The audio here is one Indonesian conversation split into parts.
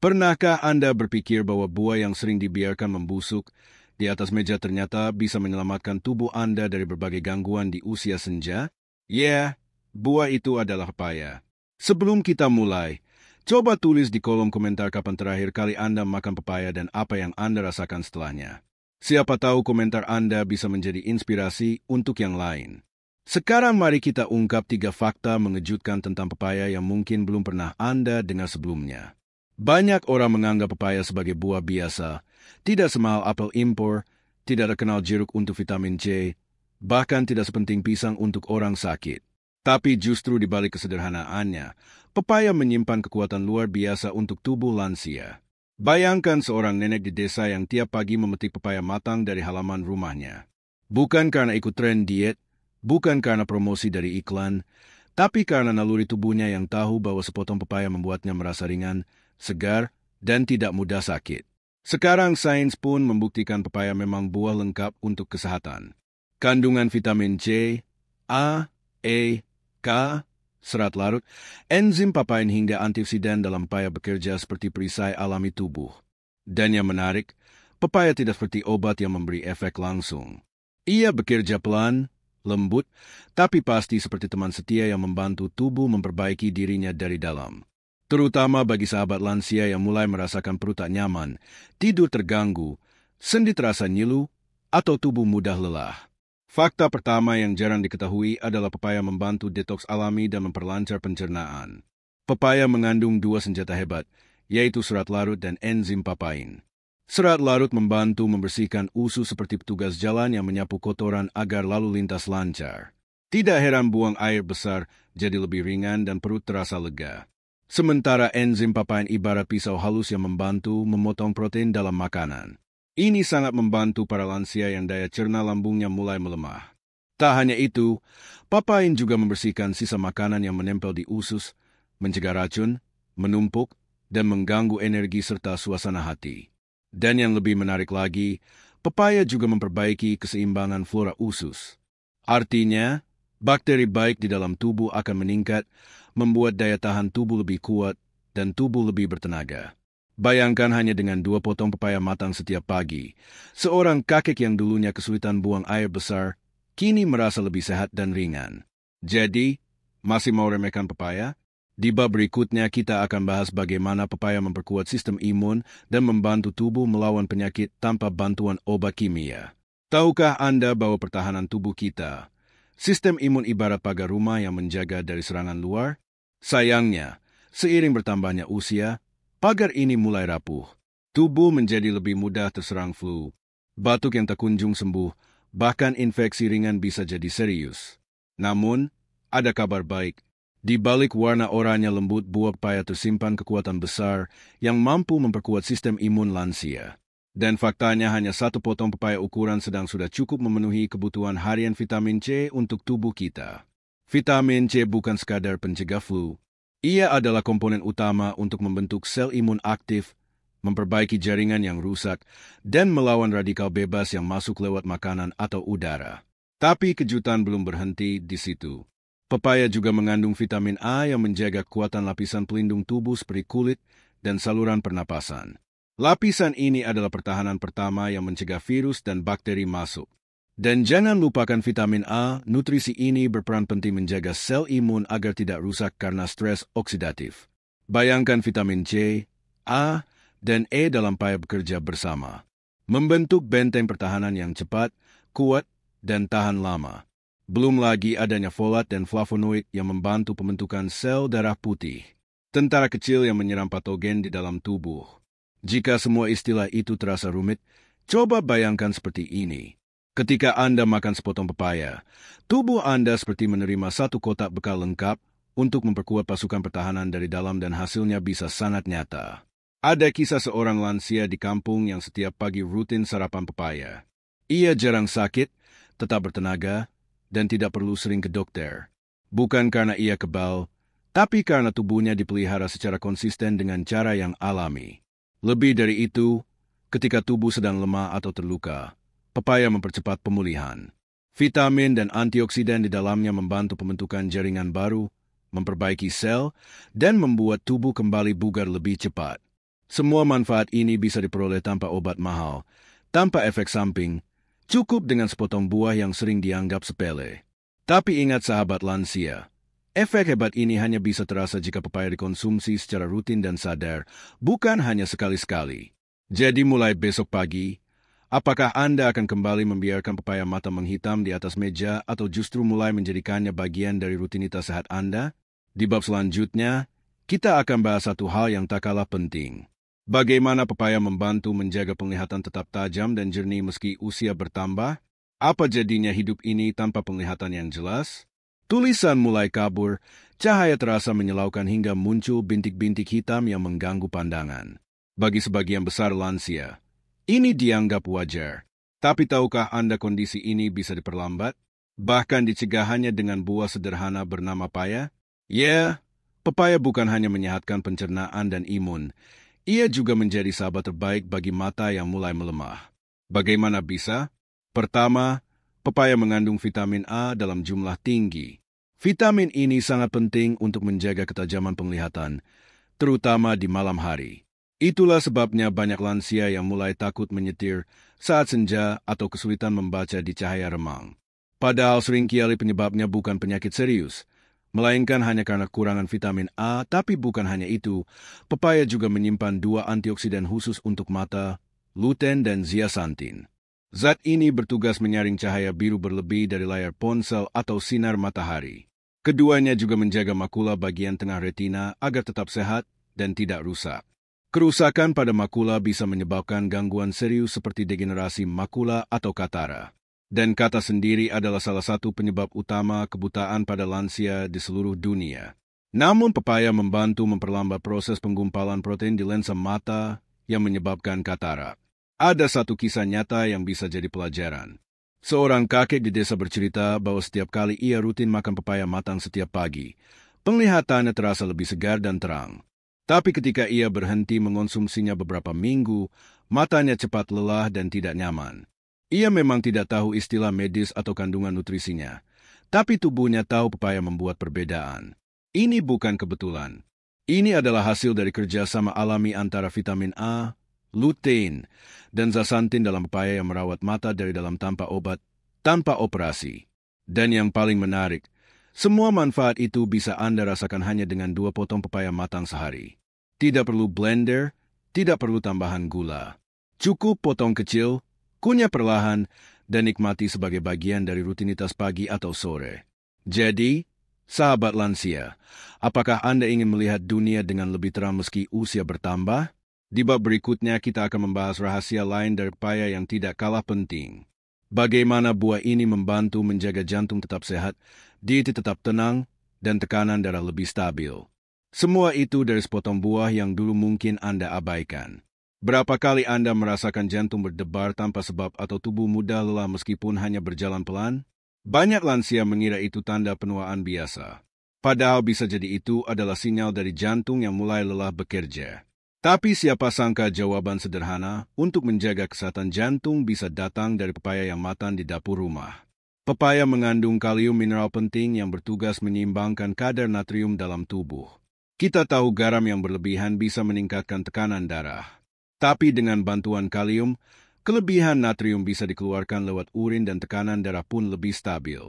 Pernahkah Anda berpikir bahwa buah yang sering dibiarkan membusuk di atas meja ternyata bisa menyelamatkan tubuh Anda dari berbagai gangguan di usia senja? Ya, buah itu adalah pepaya. Sebelum kita mulai, coba tulis di kolom komentar kapan terakhir kali Anda makan pepaya dan apa yang Anda rasakan setelahnya. Siapa tahu komentar Anda bisa menjadi inspirasi untuk yang lain. Sekarang mari kita ungkap 3 fakta mengejutkan tentang pepaya yang mungkin belum pernah Anda dengar sebelumnya. Banyak orang menganggap pepaya sebagai buah biasa, tidak semahal apel impor, tidak terkenal jeruk untuk vitamin C, bahkan tidak sepenting pisang untuk orang sakit. Tapi justru di balik kesederhanaannya, pepaya menyimpan kekuatan luar biasa untuk tubuh lansia. Bayangkan seorang nenek di desa yang tiap pagi memetik pepaya matang dari halaman rumahnya. Bukan karena ikut tren diet, bukan karena promosi dari iklan, tapi karena naluri tubuhnya yang tahu bahwa sepotong pepaya membuatnya merasa ringan, segar, dan tidak mudah sakit. Sekarang sains pun membuktikan pepaya memang buah lengkap untuk kesehatan. Kandungan vitamin C, A, E, K, serat larut, enzim papain hingga antioksidan dalam pepaya bekerja seperti perisai alami tubuh. Dan yang menarik, pepaya tidak seperti obat yang memberi efek langsung. Ia bekerja pelan, lembut, tapi pasti seperti teman setia yang membantu tubuh memperbaiki dirinya dari dalam. Terutama bagi sahabat lansia yang mulai merasakan perut tak nyaman, tidur terganggu, sendi terasa nyilu, atau tubuh mudah lelah. Fakta pertama yang jarang diketahui adalah pepaya membantu detoks alami dan memperlancar pencernaan. Pepaya mengandung 2 senjata hebat, yaitu serat larut dan enzim papain. Serat larut membantu membersihkan usus seperti petugas jalan yang menyapu kotoran agar lalu lintas lancar. Tidak heran buang air besar jadi lebih ringan dan perut terasa lega. Sementara enzim papain ibarat pisau halus yang membantu memotong protein dalam makanan. Ini sangat membantu para lansia yang daya cerna lambungnya mulai melemah. Tak hanya itu, papain juga membersihkan sisa makanan yang menempel di usus, mencegah racun, menumpuk, dan mengganggu energi serta suasana hati. Dan yang lebih menarik lagi, pepaya juga memperbaiki keseimbangan flora usus. Artinya, bakteri baik di dalam tubuh akan meningkat, membuat daya tahan tubuh lebih kuat dan tubuh lebih bertenaga. Bayangkan hanya dengan 2 potong pepaya matang setiap pagi, seorang kakek yang dulunya kesulitan buang air besar, kini merasa lebih sehat dan ringan. Jadi, masih mau remehkan pepaya? Di bab berikutnya kita akan bahas bagaimana pepaya memperkuat sistem imun dan membantu tubuh melawan penyakit tanpa bantuan obat kimia. Tahukah Anda bahwa pertahanan tubuh kita, sistem imun ibarat pagar rumah yang menjaga dari serangan luar? Sayangnya, seiring bertambahnya usia, pagar ini mulai rapuh. Tubuh menjadi lebih mudah terserang flu, batuk yang tak kunjung sembuh, bahkan infeksi ringan bisa jadi serius. Namun, ada kabar baik. Di balik warna oranye lembut buah pepaya tersimpan kekuatan besar yang mampu memperkuat sistem imun lansia. Dan faktanya hanya 1 potong pepaya ukuran sedang sudah cukup memenuhi kebutuhan harian vitamin C untuk tubuh kita. Vitamin C bukan sekadar pencegah flu. Ia adalah komponen utama untuk membentuk sel imun aktif, memperbaiki jaringan yang rusak, dan melawan radikal bebas yang masuk lewat makanan atau udara. Tapi kejutan belum berhenti di situ. Pepaya juga mengandung vitamin A yang menjaga kekuatan lapisan pelindung tubuh seperti kulit dan saluran pernapasan. Lapisan ini adalah pertahanan pertama yang mencegah virus dan bakteri masuk. Dan jangan lupakan vitamin A, nutrisi ini berperan penting menjaga sel imun agar tidak rusak karena stres oksidatif. Bayangkan vitamin C, A, dan E dalam pepaya bekerja bersama, membentuk benteng pertahanan yang cepat, kuat, dan tahan lama. Belum lagi adanya folat dan flavonoid yang membantu pembentukan sel darah putih, tentara kecil yang menyerang patogen di dalam tubuh. Jika semua istilah itu terasa rumit, coba bayangkan seperti ini. Ketika Anda makan sepotong pepaya, tubuh Anda seperti menerima 1 kotak bekal lengkap untuk memperkuat pasukan pertahanan dari dalam dan hasilnya bisa sangat nyata. Ada kisah seorang lansia di kampung yang setiap pagi rutin sarapan pepaya. Ia jarang sakit, tetap bertenaga, dan tidak perlu sering ke dokter. Bukan karena ia kebal, tapi karena tubuhnya dipelihara secara konsisten dengan cara yang alami. Lebih dari itu, ketika tubuh sedang lemah atau terluka, pepaya mempercepat pemulihan. Vitamin dan antioksidan di dalamnya membantu pembentukan jaringan baru, memperbaiki sel, dan membuat tubuh kembali bugar lebih cepat. Semua manfaat ini bisa diperoleh tanpa obat mahal, tanpa efek samping, cukup dengan sepotong buah yang sering dianggap sepele. Tapi ingat sahabat lansia, efek hebat ini hanya bisa terasa jika pepaya dikonsumsi secara rutin dan sadar, bukan hanya sekali-sekali. Jadi mulai besok pagi, apakah Anda akan kembali membiarkan pepaya matang menghitam di atas meja atau justru mulai menjadikannya bagian dari rutinitas sehat Anda? Di bab selanjutnya, kita akan bahas satu hal yang tak kalah penting. Bagaimana pepaya membantu menjaga penglihatan tetap tajam dan jernih meski usia bertambah? Apa jadinya hidup ini tanpa penglihatan yang jelas? Tulisan mulai kabur, cahaya terasa menyilaukan hingga muncul bintik-bintik hitam yang mengganggu pandangan. Bagi sebagian besar lansia, ini dianggap wajar. Tapi tahukah Anda kondisi ini bisa diperlambat? Bahkan dicegah hanya dengan buah sederhana bernama paya? Ya, pepaya bukan hanya menyehatkan pencernaan dan imun, ia juga menjadi sahabat terbaik bagi mata yang mulai melemah. Bagaimana bisa? Pertama, pepaya mengandung vitamin A dalam jumlah tinggi. Vitamin ini sangat penting untuk menjaga ketajaman penglihatan, terutama di malam hari. Itulah sebabnya banyak lansia yang mulai takut menyetir saat senja atau kesulitan membaca di cahaya remang. Padahal seringkali penyebabnya bukan penyakit serius, melainkan hanya karena kurangan vitamin A, tapi bukan hanya itu, pepaya juga menyimpan 2 antioksidan khusus untuk mata, lutein dan zeaxanthin. Zat ini bertugas menyaring cahaya biru berlebih dari layar ponsel atau sinar matahari. Keduanya juga menjaga makula bagian tengah retina agar tetap sehat dan tidak rusak. Kerusakan pada makula bisa menyebabkan gangguan serius seperti degenerasi makula atau katara. Dan kata sendiri adalah salah satu penyebab utama kebutaan pada lansia di seluruh dunia. Namun pepaya membantu memperlambat proses penggumpalan protein di lensa mata yang menyebabkan katara. Ada satu kisah nyata yang bisa jadi pelajaran. Seorang kakek di desa bercerita bahwa setiap kali ia rutin makan pepaya matang setiap pagi, penglihatannya terasa lebih segar dan terang. Tapi ketika ia berhenti mengonsumsinya beberapa minggu, matanya cepat lelah dan tidak nyaman. Ia memang tidak tahu istilah medis atau kandungan nutrisinya, tapi tubuhnya tahu pepaya membuat perbedaan. Ini bukan kebetulan. Ini adalah hasil dari kerjasama alami antara vitamin A, lutein, dan zeaxanthin dalam pepaya yang merawat mata dari dalam tanpa obat, tanpa operasi. Dan yang paling menarik, semua manfaat itu bisa Anda rasakan hanya dengan 2 potong pepaya matang sehari. Tidak perlu blender, tidak perlu tambahan gula. Cukup potong kecil, kunyah perlahan, dan nikmati sebagai bagian dari rutinitas pagi atau sore. Jadi, sahabat lansia, apakah Anda ingin melihat dunia dengan lebih terang meski usia bertambah? Di bab berikutnya kita akan membahas rahasia lain dari pepaya yang tidak kalah penting. Bagaimana buah ini membantu menjaga jantung tetap sehat, diet tetap tenang, dan tekanan darah lebih stabil. Semua itu dari sepotong buah yang dulu mungkin Anda abaikan. Berapa kali Anda merasakan jantung berdebar tanpa sebab atau tubuh mudah lelah meskipun hanya berjalan pelan? Banyak lansia mengira itu tanda penuaan biasa. Padahal bisa jadi itu adalah sinyal dari jantung yang mulai lelah bekerja. Tapi siapa sangka jawaban sederhana untuk menjaga kesehatan jantung bisa datang dari pepaya yang matang di dapur rumah. Pepaya mengandung kalium mineral penting yang bertugas menyeimbangkan kadar natrium dalam tubuh. Kita tahu garam yang berlebihan bisa meningkatkan tekanan darah. Tapi dengan bantuan kalium, kelebihan natrium bisa dikeluarkan lewat urin dan tekanan darah pun lebih stabil.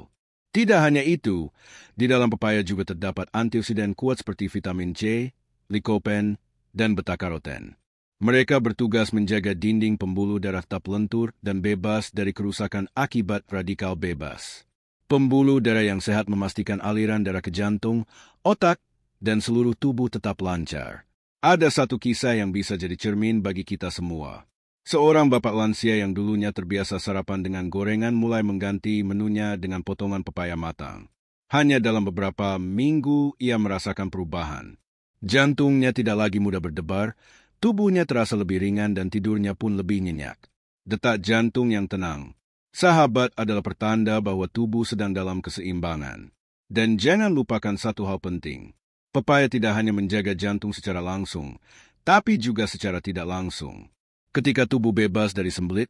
Tidak hanya itu, di dalam pepaya juga terdapat antioksidan kuat seperti vitamin C, lycopene, dan beta-karoten. Mereka bertugas menjaga dinding pembuluh darah tetap lentur dan bebas dari kerusakan akibat radikal bebas. Pembuluh darah yang sehat memastikan aliran darah ke jantung, otak, dan seluruh tubuh tetap lancar. Ada satu kisah yang bisa jadi cermin bagi kita semua. Seorang bapak lansia yang dulunya terbiasa sarapan dengan gorengan mulai mengganti menunya dengan potongan pepaya matang. Hanya dalam beberapa minggu ia merasakan perubahan. Jantungnya tidak lagi mudah berdebar, tubuhnya terasa lebih ringan dan tidurnya pun lebih nyenyak. Detak jantung yang tenang. Sahabat adalah pertanda bahwa tubuh sedang dalam keseimbangan. Dan jangan lupakan satu hal penting. Pepaya tidak hanya menjaga jantung secara langsung, tapi juga secara tidak langsung. Ketika tubuh bebas dari sembelit,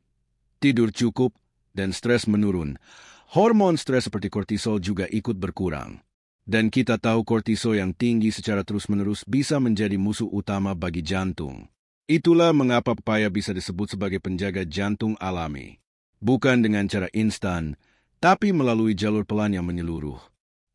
tidur cukup, dan stres menurun, hormon stres seperti kortisol juga ikut berkurang. Dan kita tahu kortisol yang tinggi secara terus-menerus bisa menjadi musuh utama bagi jantung. Itulah mengapa pepaya bisa disebut sebagai penjaga jantung alami. Bukan dengan cara instan, tapi melalui jalur pelan yang menyeluruh.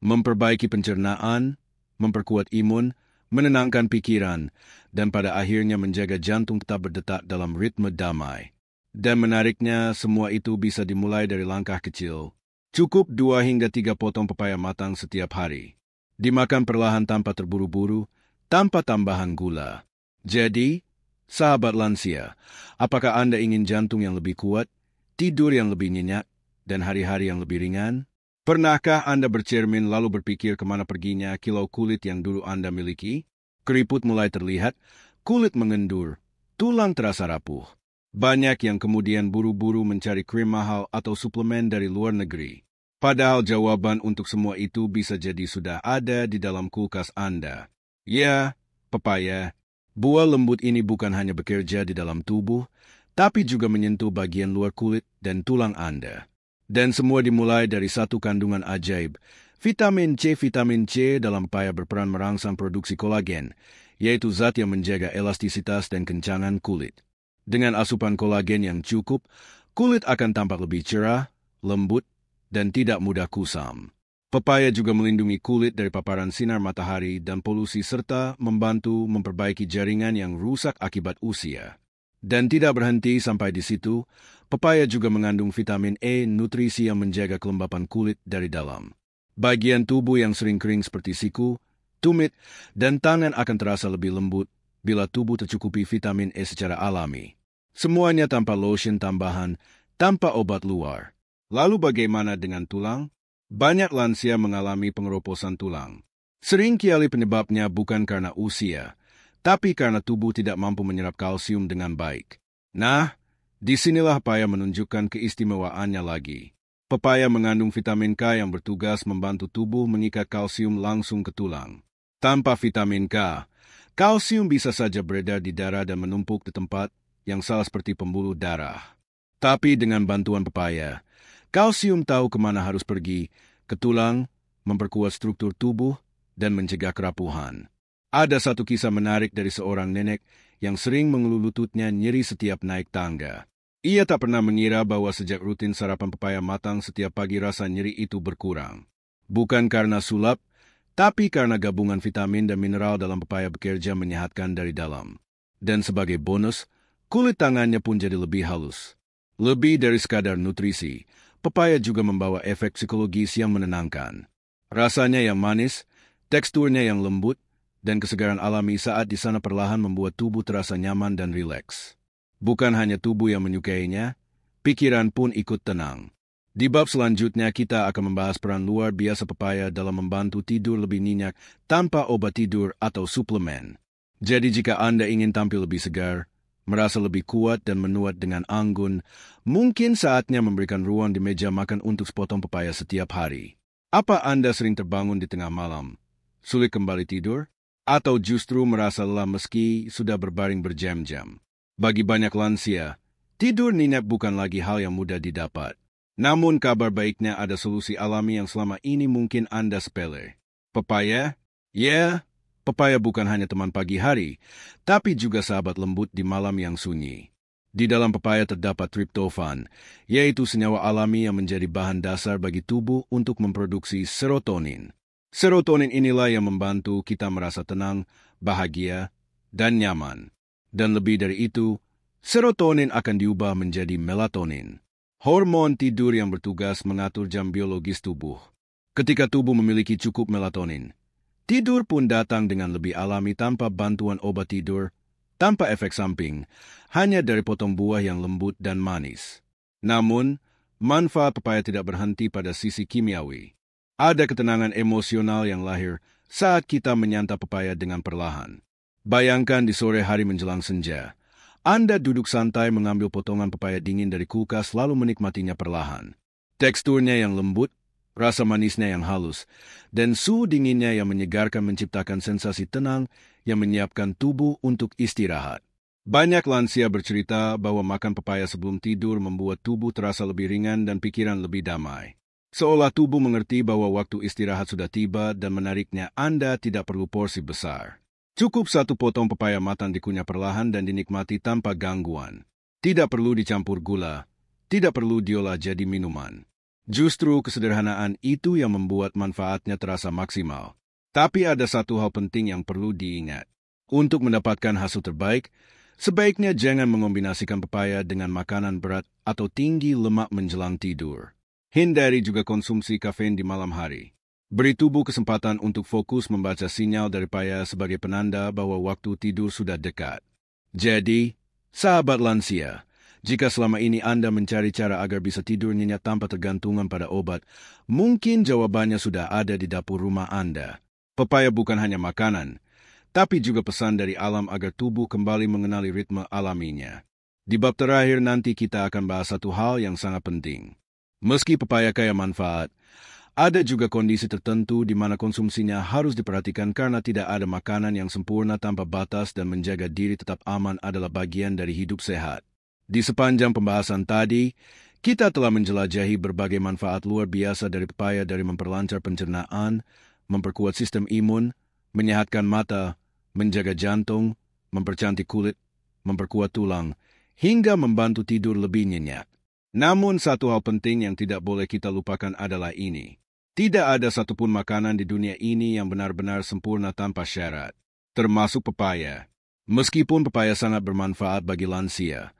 Memperbaiki pencernaan, memperkuat imun, menenangkan pikiran, dan pada akhirnya menjaga jantung tetap berdetak dalam ritme damai. Dan menariknya, semua itu bisa dimulai dari langkah kecil. Cukup 2 hingga 3 potong pepaya matang setiap hari. Dimakan perlahan tanpa terburu-buru, tanpa tambahan gula. Jadi, sahabat lansia, apakah Anda ingin jantung yang lebih kuat, tidur yang lebih nyenyak, dan hari-hari yang lebih ringan? Pernahkah Anda bercermin lalu berpikir kemana perginya kilau kulit yang dulu Anda miliki? Keriput mulai terlihat, kulit mengendur, tulang terasa rapuh. Banyak yang kemudian buru-buru mencari krim mahal atau suplemen dari luar negeri. Padahal jawaban untuk semua itu bisa jadi sudah ada di dalam kulkas Anda. Ya, pepaya. Buah lembut ini bukan hanya bekerja di dalam tubuh, tapi juga menyentuh bagian luar kulit dan tulang Anda. Dan semua dimulai dari satu kandungan ajaib. Vitamin C dalam pepaya berperan merangsang produksi kolagen, yaitu zat yang menjaga elastisitas dan kencangan kulit. Dengan asupan kolagen yang cukup, kulit akan tampak lebih cerah, lembut, dan tidak mudah kusam. Pepaya juga melindungi kulit dari paparan sinar matahari dan polusi serta membantu memperbaiki jaringan yang rusak akibat usia. Dan tidak berhenti sampai di situ, pepaya juga mengandung vitamin E, nutrisi yang menjaga kelembapan kulit dari dalam. Bagian tubuh yang sering kering seperti siku, tumit, dan tangan akan terasa lebih lembut bila tubuh tercukupi vitamin E secara alami. Semuanya tanpa lotion tambahan, tanpa obat luar. Lalu bagaimana dengan tulang? Banyak lansia mengalami pengeroposan tulang. Seringkali penyebabnya bukan karena usia, tapi karena tubuh tidak mampu menyerap kalsium dengan baik. Nah, disinilah pepaya menunjukkan keistimewaannya lagi. Pepaya mengandung vitamin K yang bertugas membantu tubuh mengikat kalsium langsung ke tulang. Tanpa vitamin K, kalsium bisa saja beredar di darah dan menumpuk di tempat yang salah seperti pembuluh darah. Tapi dengan bantuan pepaya, kalsium tahu kemana harus pergi, ke tulang, memperkuat struktur tubuh, dan mencegah kerapuhan. Ada satu kisah menarik dari seorang nenek yang sering mengeluh lututnya nyeri setiap naik tangga. Ia tak pernah mengira bahwa sejak rutin sarapan pepaya matang setiap pagi rasa nyeri itu berkurang. Bukan karena sulap, tapi karena gabungan vitamin dan mineral dalam pepaya bekerja menyehatkan dari dalam. Dan sebagai bonus, kulit tangannya pun jadi lebih halus. Lebih dari sekadar nutrisi, pepaya juga membawa efek psikologis yang menenangkan. Rasanya yang manis, teksturnya yang lembut, dan kesegaran alami saat di sana perlahan membuat tubuh terasa nyaman dan rileks. Bukan hanya tubuh yang menyukainya, pikiran pun ikut tenang. Di bab selanjutnya kita akan membahas peran luar biasa pepaya dalam membantu tidur lebih nyenyak tanpa obat tidur atau suplemen. Jadi jika Anda ingin tampil lebih segar, merasa lebih kuat dan menuat dengan anggun, mungkin saatnya memberikan ruang di meja makan untuk sepotong pepaya setiap hari. Apa Anda sering terbangun di tengah malam, sulit kembali tidur? Atau justru merasa lelah meski sudah berbaring berjam-jam? Bagi banyak lansia, tidur nyenyak bukan lagi hal yang mudah didapat. Namun kabar baiknya ada solusi alami yang selama ini mungkin Anda sepele. Pepaya? Ya, pepaya bukan hanya teman pagi hari, tapi juga sahabat lembut di malam yang sunyi. Di dalam pepaya terdapat triptofan, yaitu senyawa alami yang menjadi bahan dasar bagi tubuh untuk memproduksi serotonin. Serotonin inilah yang membantu kita merasa tenang, bahagia, dan nyaman. Dan lebih dari itu, serotonin akan diubah menjadi melatonin, hormon tidur yang bertugas mengatur jam biologis tubuh. Ketika tubuh memiliki cukup melatonin, tidur pun datang dengan lebih alami tanpa bantuan obat tidur, tanpa efek samping, hanya dari potong buah yang lembut dan manis. Namun, manfaat pepaya tidak berhenti pada sisi kimiawi. Ada ketenangan emosional yang lahir saat kita menyantap pepaya dengan perlahan. Bayangkan di sore hari menjelang senja, Anda duduk santai mengambil potongan pepaya dingin dari kulkas lalu menikmatinya perlahan. Teksturnya yang lembut, rasa manisnya yang halus, dan suhu dinginnya yang menyegarkan menciptakan sensasi tenang yang menyiapkan tubuh untuk istirahat. Banyak lansia bercerita bahwa makan pepaya sebelum tidur membuat tubuh terasa lebih ringan dan pikiran lebih damai. Seolah tubuh mengerti bahwa waktu istirahat sudah tiba dan menariknya Anda tidak perlu porsi besar. Cukup satu potong pepaya matang dikunyah perlahan dan dinikmati tanpa gangguan. Tidak perlu dicampur gula, tidak perlu diolah jadi minuman. Justru kesederhanaan itu yang membuat manfaatnya terasa maksimal. Tapi ada satu hal penting yang perlu diingat. Untuk mendapatkan hasil terbaik, sebaiknya jangan mengombinasikan pepaya dengan makanan berat atau tinggi lemak menjelang tidur. Hindari juga konsumsi kafein di malam hari. Beri tubuh kesempatan untuk fokus membaca sinyal dari pepaya sebagai penanda bahwa waktu tidur sudah dekat. Jadi, sahabat lansia, jika selama ini Anda mencari cara agar bisa tidur nyenyak tanpa tergantungan pada obat, mungkin jawabannya sudah ada di dapur rumah Anda. Pepaya bukan hanya makanan, tapi juga pesan dari alam agar tubuh kembali mengenali ritme alaminya. Di bab terakhir nanti kita akan bahas satu hal yang sangat penting. Meski pepaya kaya manfaat, ada juga kondisi tertentu di mana konsumsinya harus diperhatikan karena tidak ada makanan yang sempurna tanpa batas dan menjaga diri tetap aman adalah bagian dari hidup sehat. Di sepanjang pembahasan tadi, kita telah menjelajahi berbagai manfaat luar biasa dari pepaya dari memperlancar pencernaan, memperkuat sistem imun, menyehatkan mata, menjaga jantung, mempercantik kulit, memperkuat tulang, hingga membantu tidur lebih nyenyak. Namun satu hal penting yang tidak boleh kita lupakan adalah ini. Tidak ada satupun makanan di dunia ini yang benar-benar sempurna tanpa syarat, termasuk pepaya. Meskipun pepaya sangat bermanfaat bagi lansia,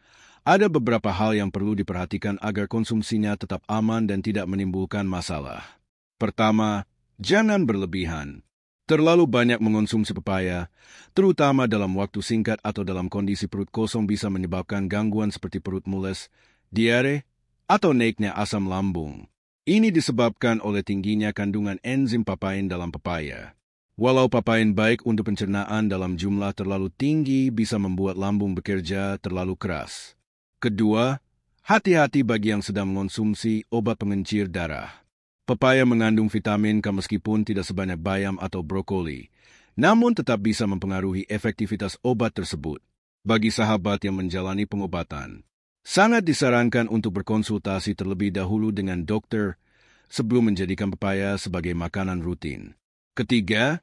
ada beberapa hal yang perlu diperhatikan agar konsumsinya tetap aman dan tidak menimbulkan masalah. Pertama, jangan berlebihan. Terlalu banyak mengonsumsi pepaya, terutama dalam waktu singkat atau dalam kondisi perut kosong bisa menyebabkan gangguan seperti perut mules, diare, atau naiknya asam lambung. Ini disebabkan oleh tingginya kandungan enzim papain dalam pepaya. Walau papain baik untuk pencernaan dalam jumlah terlalu tinggi bisa membuat lambung bekerja terlalu keras. Kedua, hati-hati bagi yang sedang mengonsumsi obat pengencir darah. Pepaya mengandung vitamin K meskipun tidak sebanyak bayam atau brokoli, namun tetap bisa mempengaruhi efektivitas obat tersebut. Bagi sahabat yang menjalani pengobatan, sangat disarankan untuk berkonsultasi terlebih dahulu dengan dokter sebelum menjadikan pepaya sebagai makanan rutin. Ketiga,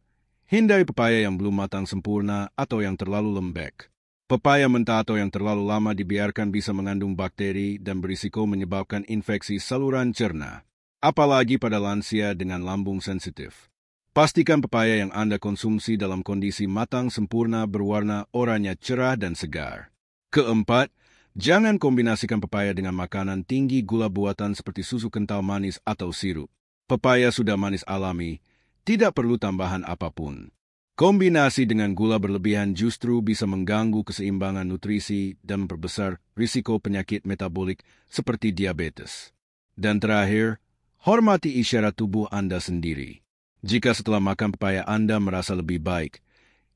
hindari pepaya yang belum matang sempurna atau yang terlalu lembek. Pepaya mentah atau yang terlalu lama dibiarkan bisa mengandung bakteri dan berisiko menyebabkan infeksi saluran cerna, apalagi pada lansia dengan lambung sensitif. Pastikan pepaya yang Anda konsumsi dalam kondisi matang sempurna berwarna oranye cerah dan segar. Keempat, jangan kombinasikan pepaya dengan makanan tinggi gula buatan seperti susu kental manis atau sirup. Pepaya sudah manis alami, tidak perlu tambahan apapun. Kombinasi dengan gula berlebihan justru bisa mengganggu keseimbangan nutrisi dan memperbesar risiko penyakit metabolik seperti diabetes. Dan terakhir, hormati isyarat tubuh Anda sendiri. Jika setelah makan pepaya Anda merasa lebih baik,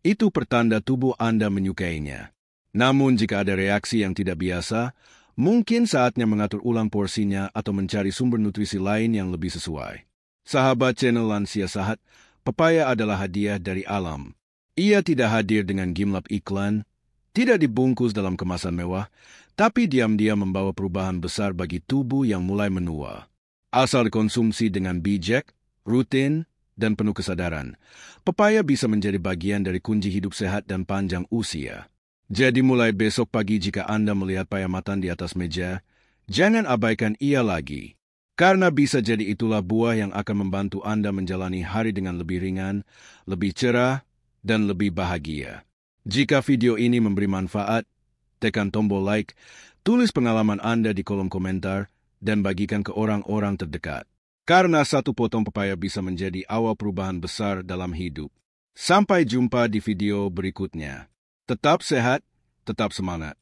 itu pertanda tubuh Anda menyukainya. Namun jika ada reaksi yang tidak biasa, mungkin saatnya mengatur ulang porsinya atau mencari sumber nutrisi lain yang lebih sesuai. Sahabat channel Lansia Sehat, pepaya adalah hadiah dari alam. Ia tidak hadir dengan gimlap iklan, tidak dibungkus dalam kemasan mewah, tapi diam-diam membawa perubahan besar bagi tubuh yang mulai menua. Asal dikonsumsi dengan bijak, rutin, dan penuh kesadaran, pepaya bisa menjadi bagian dari kunci hidup sehat dan panjang usia. Jadi mulai besok pagi jika Anda melihat pepaya matang di atas meja, jangan abaikan ia lagi. Karena bisa jadi itulah buah yang akan membantu Anda menjalani hari dengan lebih ringan, lebih cerah, dan lebih bahagia. Jika video ini memberi manfaat, tekan tombol like, tulis pengalaman Anda di kolom komentar, dan bagikan ke orang-orang terdekat. Karena satu potong pepaya bisa menjadi awal perubahan besar dalam hidup. Sampai jumpa di video berikutnya. Tetap sehat, tetap semangat.